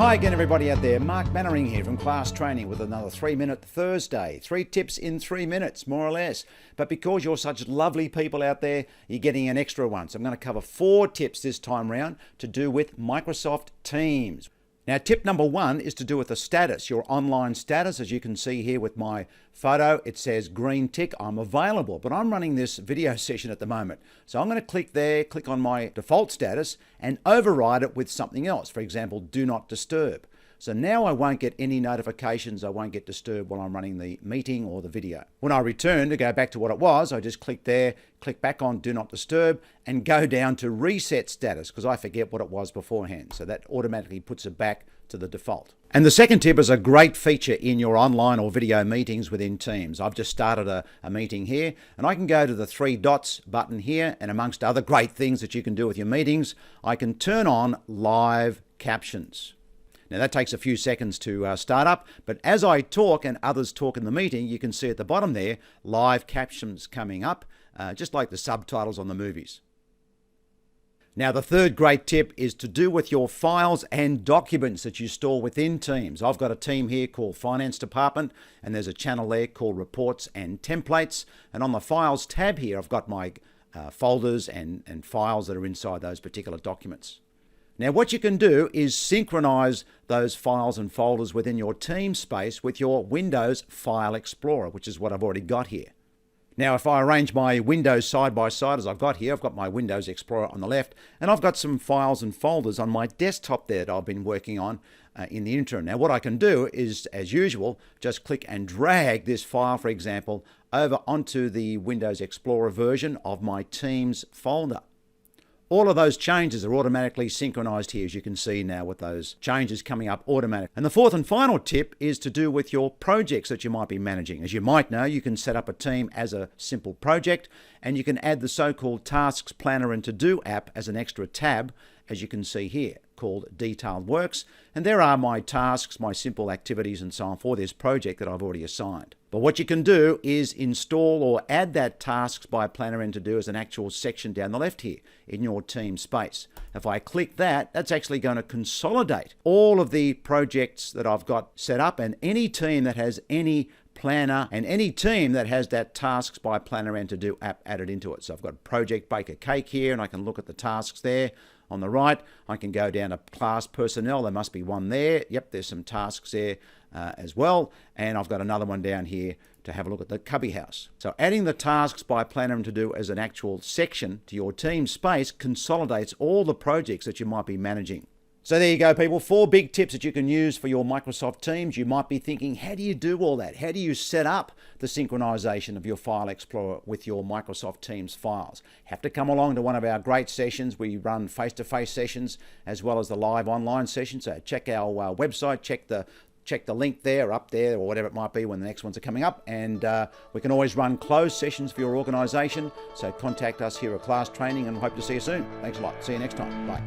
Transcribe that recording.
Hi again everybody out there, Mark Mannering here from Class Training with another 3-minute Thursday. 3 tips in 3 minutes, more or less. But because you're such lovely people out there, you're getting an extra one. So I'm going to cover 4 tips this time round to do with Microsoft Teams. Now tip number 1 is to do with the status, your online status. As you can see here with my photo, it says green tick, I'm available, but I'm running this video session at the moment. So I'm going to click there, click on my default status and override it with something else. For example, do not disturb. So now I won't get any notifications, I won't get disturbed while I'm running the meeting or the video. When I return to go back to what it was, I just click there, click back on do not disturb and go down to reset status because I forget what it was beforehand. So that automatically puts it back to the default. And the second tip is a great feature in your online or video meetings within Teams. I've just started a meeting here and I can go to the 3 dots button here, and amongst other great things that you can do with your meetings, I can turn on live captions. Now that takes a few seconds to start up, but as I talk and others talk in the meeting, you can see at the bottom there, live captions coming up, just like the subtitles on the movies. Now the third great tip is to do with your files and documents that you store within Teams. I've got a team here called Finance Department, and there's a channel there called Reports and Templates. And on the Files tab here, I've got my folders and files that are inside those particular documents. Now what you can do is synchronize those files and folders within your team space with your Windows File Explorer, which is what I've already got here. Now if I arrange my windows side by side as I've got here, I've got my Windows Explorer on the left and I've got some files and folders on my desktop there that I've been working on in the interim. Now what I can do is, as usual, just click and drag this file, for example, over onto the Windows Explorer version of my Teams folder. All of those changes are automatically synchronized here, as you can see now with those changes coming up automatically. And the fourth and final tip is to do with your projects that you might be managing. As you might know, you can set up a team as a simple project, and you can add the so-called Tasks Planner and To-Do app as an extra tab, as you can see here, called Detailed Works. And there are my tasks, my simple activities and so on for this project that I've already assigned. But what you can do is install or add that Tasks by Planner and To Do as an actual section down the left here in your team space. If I click that, that's actually going to consolidate all of the projects that I've got set up, and any team that has any planner and any team that has that Tasks by Planner and To Do app added into it. So I've got Project Bake a Cake here and I can look at the tasks there. On the right, I can go down to class personnel. There must be one there. Yep, there's some tasks there as well. And I've got another one down here to have a look at the cubby house. So adding the Tasks by Planner and To Do as an actual section to your team space consolidates all the projects that you might be managing. So there you go, people. 4 big tips that you can use for your Microsoft Teams. You might be thinking, how do you do all that? How do you set up the synchronization of your File Explorer with your Microsoft Teams files? Have to come along to one of our great sessions. We run face-to-face sessions as well as the live online sessions. So check our website, check the link there, up there, or whatever it might be when the next ones are coming up. And we can always run closed sessions for your organization. So contact us here at Class Training and hope to see you soon. Thanks a lot. See you next time. Bye.